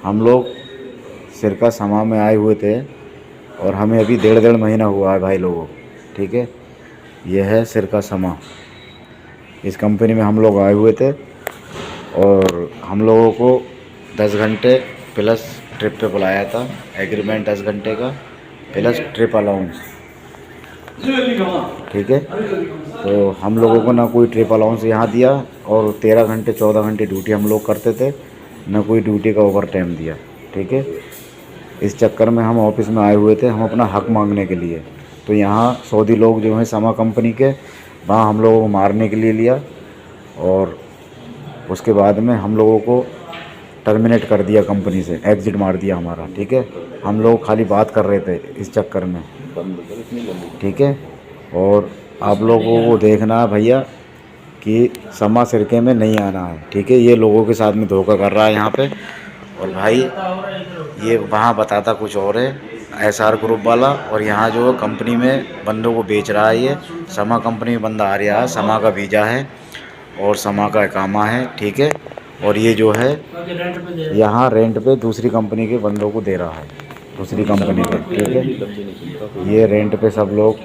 हम लोग सिरका समा में आए हुए थे और हमें अभी डेढ़ महीना हुआ है भाई लोगों, ठीक है। यह है सिरका समा, इस कंपनी में हम लोग आए हुए थे और हम लोगों को 10 घंटे प्लस ट्रिप पे बुलाया था। एग्रीमेंट 10 घंटे का प्लस ट्रिप अलाउंस, ठीक है। तो हम लोगों को ना कोई ट्रिप अलाउंस यहाँ दिया और 13 घंटे 14 घंटे ड्यूटी हम लोग करते थे, ना कोई ड्यूटी का ओवर टाइम दिया, ठीक है। इस चक्कर में हम ऑफिस में आए हुए थे हम अपना हक मांगने के लिए। तो यहाँ सऊदी लोग जो हैं समा कंपनी के, वहाँ हम लोगों को मारने के लिए लिया और उसके बाद में हम लोगों को टर्मिनेट कर दिया कंपनी से, एग्ज़िट मार दिया हमारा, ठीक है। हम लोग खाली बात कर रहे थे इस चक्कर में, ठीक है। और आप लोगों को देखना है भैया कि समा सिरके में नहीं आना है, ठीक है। ये लोगों के साथ में धोखा कर रहा है यहाँ पे, और भाई ये वहाँ बताता कुछ और है, एसआर ग्रुप वाला, और यहाँ जो कंपनी में बंदों को बेच रहा है। ये समा कंपनी में बंदा आ रहा है, समा का वीज़ा है और समा का इकामा है, ठीक है। और ये जो है यहाँ रेंट पे दूसरी कंपनी के बंदों को दे रहा है, दूसरी कंपनी के, ठीक है। ये रेंट पे सब लोग